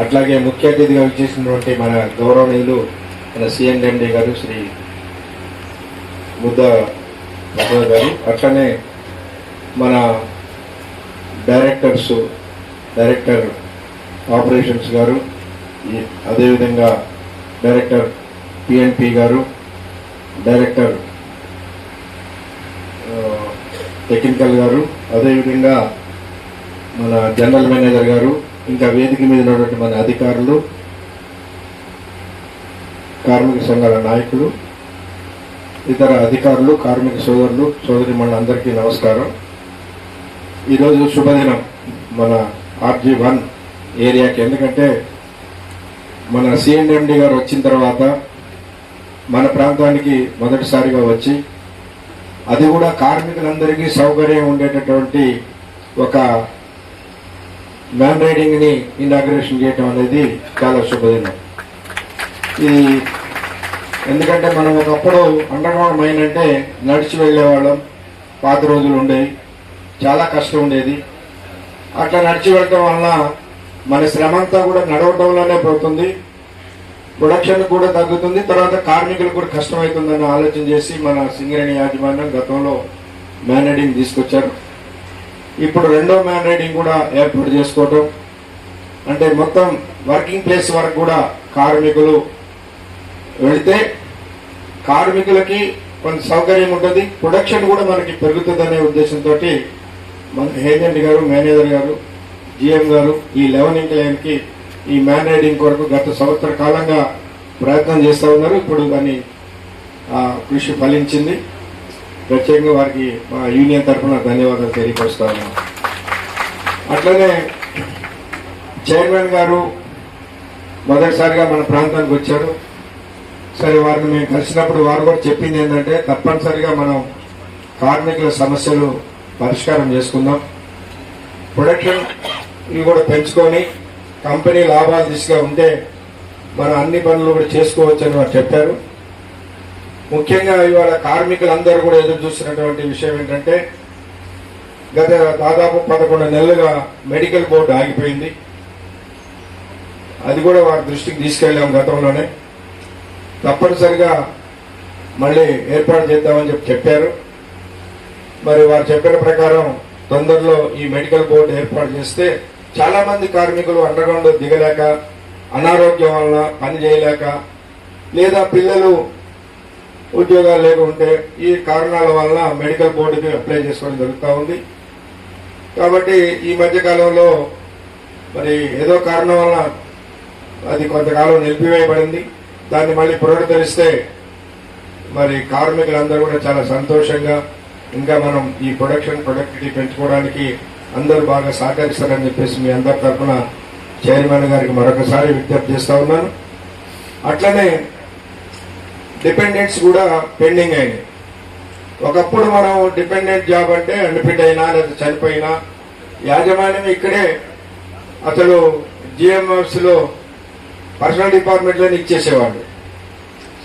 అట్లాగే ముఖ్య అతిథిగా వచ్చేసినటువంటి మన గౌరవనీయులు మన సిఎండి గారు శ్రీ ముద్ద ప్రసాద్ గారు, అట్లనే మన డైరెక్టర్ ఆపరేషన్స్ గారు, అదేవిధంగా డైరెక్టర్ పిఎన్పి గారు, డైరెక్టర్ టెక్నికల్ గారు, అదేవిధంగా మన జనరల్ మేనేజర్ గారు, ఇంకా వేదిక మీద ఉన్నటువంటి మన అధికారులు, కార్మిక సంఘాల నాయకులు, ఇతర అధికారులు, కార్మిక సోదరులు, సోదరిమణులు అందరికీ నమస్కారం. ఈరోజు శుభదినం మన RG1 ఏరియాకి. ఎందుకంటే మన సిఎండి గారు వచ్చిన తర్వాత మన ప్రాంతానికి మొదటిసారిగా వచ్చి, అది కూడా కార్మికులందరికీ సౌకర్యం ఉండేటటువంటి ఒక మ్యాన్ రైడింగ్ని ఇనాగ్రేషన్ చేయటం అనేది చాలా శుభదినం. ఇది ఎందుకంటే మనం ఒకప్పుడు అండర్గ్రౌండ్ మైన్ అంటే నడిచి వెళ్ళేవాళ్ళం, పాత రోజులు ఉండేవి, చాలా కష్టం ఉండేది. అట్లా నడిచి వెళ్ళటం వలన మన శ్రమ అంతా కూడా నడవటంలోనే పోతుంది, ప్రొడక్షన్ కూడా తగ్గుతుంది, తర్వాత కార్మికులకు కూడా కష్టమవుతుందని ఆలోచన చేసి మన సింగరేణి యాజమాన్యం గతంలో మ్యాన్ రైడింగ్ తీసుకొచ్చారు. ఇప్పుడు రెండో మ్యాన్ రైడింగ్ కూడా ఏర్పాటు చేసుకోవటం అంటే మొత్తం వర్కింగ్ ప్లేస్ వరకు కూడా కార్మికులు వెళితే కార్మికులకి కొంత సౌకర్యం ఉంటుంది, ప్రొడక్షన్ కూడా మనకి పెరుగుతుందనే ఉద్దేశంతో మన ఏజెంట్ గారు, మేనేజర్ గారు, GM గారు ఈ లెవెనింగ్ లైన్కి ఈ మ్యాన్ రైడింగ్ కొరకు గత సంవత్సర కాలంగా ప్రయత్నం చేస్తూ ఉన్నారు. ఇప్పుడు దాన్ని కృషి ఫలించింది. ప్రత్యేకంగా వారికి మా యూనియన్ తరఫున ధన్యవాదాలు తెలియపరుస్తా ఉన్నాం. అట్లనే చైర్మన్ గారు మొదటిసారిగా మన ప్రాంతానికి వచ్చారు. సరే, వారిని మేము కలిసినప్పుడు వారు కూడా చెప్పింది ఏంటంటే తప్పనిసరిగా మనం కార్మికుల సమస్యలు పరిష్కారం చేసుకుందాం, ప్రొడక్షన్ ఇవి కూడా పెంచుకొని కంపెనీ లాభాలు దిశగా ఉంటే మనం అన్ని పనులు కూడా చేసుకోవచ్చని వారు చెప్పారు. ముఖ్యంగా ఇవాళ కార్మికులందరూ కూడా ఎదురు చూస్తున్నటువంటి విషయం ఏంటంటే గత దాదాపు 11 నెలలుగా మెడికల్ బోర్డు ఆగిపోయింది. అది కూడా వారి దృష్టికి తీసుకెళ్లాం గతంలోనే. తప్పనిసరిగా మళ్ళీ ఏర్పాటు చేద్దామని చెప్పారు. మరి వారు చెప్పిన ప్రకారం తొందరలో ఈ మెడికల్ బోర్డు ఏర్పాటు చేస్తే చాలా మంది కార్మికులు అండర్గ్రౌండ్ దిగలేక, అనారోగ్యం వలన పని చేయలేక, లేదా పిల్లలు ఉద్యోగాలు లేకుంటే ఈ కారణాల వలన మెడికల్ బోర్డుకి అప్లై చేసుకోవడం జరుగుతూ ఉంది. కాబట్టి ఈ మధ్యకాలంలో మరి ఏదో కారణం వలన అది కొంతకాలం నిలిపివేయబడింది. దాన్ని మళ్ళీ పునరుద్ధరిస్తే మరి కార్మికులందరూ కూడా చాలా సంతోషంగా ఇంకా మనం ఈ ప్రొడక్టివిటీ పెంచుకోవడానికి అందరూ బాగా సహకరిస్తారని చెప్పేసి మీ అందరి తరఫున చైర్మన్ గారికి మరొకసారి విజ్ఞప్తి చేస్తా ఉన్నాను. అట్లనే డిపెండెంట్స్ కూడా పెండింగ్ అయినాయి. ఒకప్పుడు మనం డిపెండెంట్ జాబ్ అంటే అన్ఫిట్ అయినా లేదా చనిపోయినా యాజమాన్యం ఇక్కడే అసలు GMFలో పర్సనల్ డిపార్ట్మెంట్లోనే ఇచ్చేసేవాళ్ళు.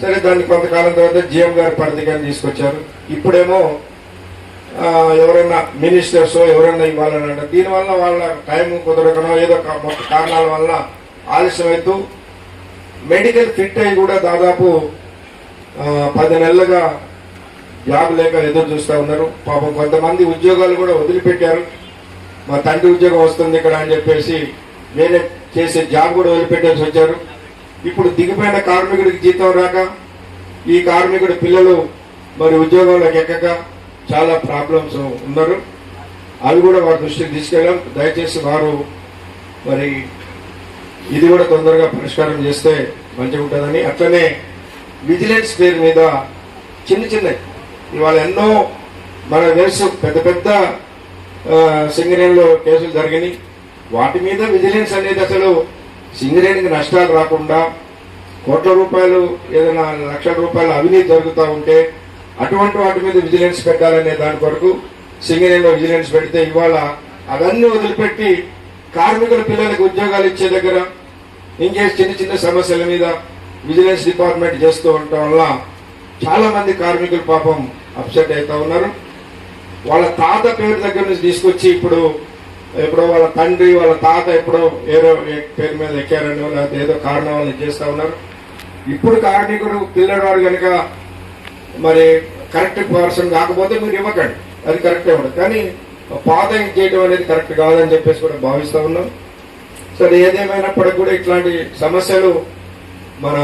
సరే, దాన్ని కొంతకాలం తర్వాత GM గారి పరిధిగా తీసుకొచ్చారు. ఇప్పుడేమో ఎవరైనా మినిస్టర్స్ ఎవరైనా ఇవ్వాలని అంటారు. దీనివల్ల వాళ్ళ టైం కుదరకనో ఏదో కారణాల వల్ల ఆలస్యం అవుతూ మెడికల్ ఫిట్ అయి కూడా దాదాపు 10 నెలలుగా జాబ్ లేక ఎదురు చూస్తూ ఉన్నారు. పాపం కొంతమంది ఉద్యోగాలు కూడా వదిలిపెట్టారు. మా తండ్రి ఉద్యోగం వస్తుంది ఇక్కడ అని చెప్పేసి వేరే చేసే జాబ్ కూడా వదిలిపెట్టేసి వచ్చారు. ఇప్పుడు దిగిపోయిన కార్మికుడికి జీతం రాక, ఈ కార్మికుడి పిల్లలు మరి ఉద్యోగంలోకి ఎక్కక చాలా ప్రాబ్లమ్స్ ఉన్నారు. అవి కూడా వారి దృష్టికి తీసుకెళ్ళాం. దయచేసి వారు మరి ఇది కూడా తొందరగా పరిష్కారం చేస్తే మంచిగా ఉంటుందని. అట్లనే విజిలెన్స్ పేరు మీద చిన్న ఇవాళ ఎన్నో మన తెలుసు పెద్ద పెద్ద సింగరేణిలో కేసులు జరిగినాయి. వాటి మీద విజిలెన్స్ అనేది అసలు సింగరేణికి నష్టాలు రాకుండా కోట్ల రూపాయలు ఏదైనా లక్షల రూపాయల అవినీతి జరుగుతూ ఉంటే అటువంటి వాటి మీద విజిలెన్స్ పెట్టాలనే దాని కొరకు సింగరేణిలో విజిలెన్స్ పెడితే ఇవాళ అవన్నీ వదిలిపెట్టి కార్మికుల పిల్లలకు ఉద్యోగాలు ఇచ్చే దగ్గర ఇంకే చిన్న సమస్యల మీద విజిలెన్స్ డిపార్ట్మెంట్ చేస్తూ ఉండటం వల్ల చాలా మంది కార్మికులు పాపం అప్సెట్ అవుతా ఉన్నారు. వాళ్ళ తాత పేరు దగ్గర నుంచి తీసుకొచ్చి ఇప్పుడు ఎప్పుడో వాళ్ళ తండ్రి వాళ్ళ తాత ఎప్పుడో ఏదో పేరు మీద ఎక్కారని లేకపోతే ఏదో కారణం వాళ్ళు చేస్తా ఉన్నారు. ఇప్పుడు కార్మికుడు పిల్లవాడు కనుక మరి కరెక్ట్ పర్సన్ కాకపోతే మీరు ఇవ్వకండి, అది కరెక్టే ఉండదు. కానీ పాత చేయడం అనేది కరెక్ట్ కాదని చెప్పేసి కూడా భావిస్తా ఉన్నాం. సరే, ఏదేమైనప్పటికీ కూడా ఇట్లాంటి సమస్యలు మన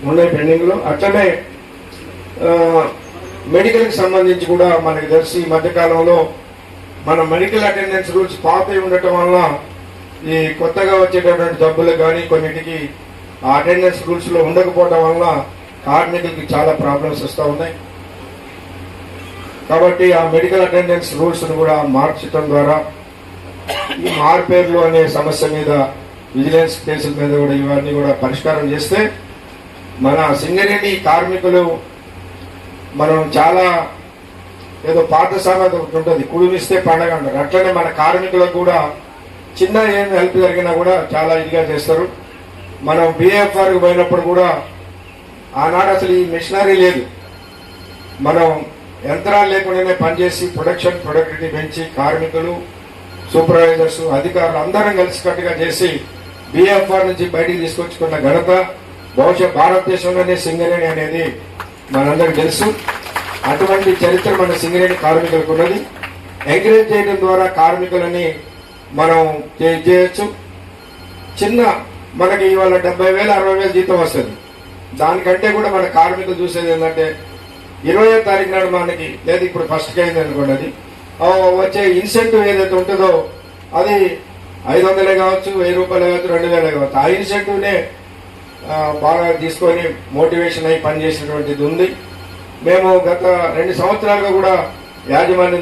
ఉన్నాయి పెండింగ్ లో. అట్లనే మెడికల్ కి సంబంధించి కూడా మనకి తెలిసి ఈ మధ్యకాలంలో మన మెడికల్ అటెండెన్స్ రూల్స్ పాతవి ఉండటం వల్ల ఈ కొత్తగా వచ్చేటటువంటి జబ్బులకు కానీ కొన్నిటికి ఆ అటెండెన్స్ రూల్స్ లో ఉండకపోవడం వల్ల కార్మికులకి చాలా ప్రాబ్లమ్స్ వస్తూ ఉన్నాయి. కాబట్టి ఆ మెడికల్ అటెండెన్స్ రూల్స్ ను కూడా మార్చడం ద్వారా ఈ మార్పేర్లు అనే సమస్య మీద విజిలెన్స్ కేసుల మీద కూడా ఇవన్నీ కూడా పరిష్కారం చేస్తే మన సింగరేణి కార్మికులు మనం చాలా ఏదో పాత సామెత ఒకటి ఉంటుంది, కుడిమిస్తే పండగ అంటారు. అట్లనే మన కార్మికులకు కూడా చిన్న ఏం హెల్ప్ జరిగినా కూడా చాలా ఇదిగా చేస్తారు. మనం బిఏఎఫ్ఆర్ పోయినప్పుడు కూడా ఆనాడు అసలు ఈ మిషనరీ లేదు, మనం యంత్రాలు లేకుండానే పనిచేసి ప్రొడక్టివిటీ పెంచి కార్మికులు, సూపర్వైజర్స్, అధికారులు అందరం కలిసికట్టుగా చేసి బిఎఫ్ఆర్ నుంచి బయటికి తీసుకొచ్చుకున్న ఘనత బహుశా భారతదేశంలోనే సింగరేణి అనేది మనందరికి తెలుసు. అటువంటి చరిత్ర మన సింగరేణి కార్మికులకు ఉన్నది. ఎంకరేజ్ చేయడం ద్వారా కార్మికులని మనం చేయొచ్చు. చిన్న మనకి ఇవాళ 70,000 60,000 జీతం వస్తుంది. దానికంటే కూడా మన కార్మికులు చూసేది ఏంటంటే 20వ తారీఖు నాడు మనకి లేదు, ఇప్పుడు ఫస్ట్కి అయింది అనుకోండి, అది వచ్చే ఇన్సెంటివ్ ఏదైతే ఉంటుందో అది 500 కావచ్చు, 1000 రూపాయలు కావచ్చు, 2000 కావచ్చు. ఆ ఇన్సెంటివ్ నే బాగా తీసుకొని మోటివేషన్ అయి పనిచేసినటువంటిది ఉంది. మేము గత 2 సంవత్సరాలుగా కూడా యాజమాన్యం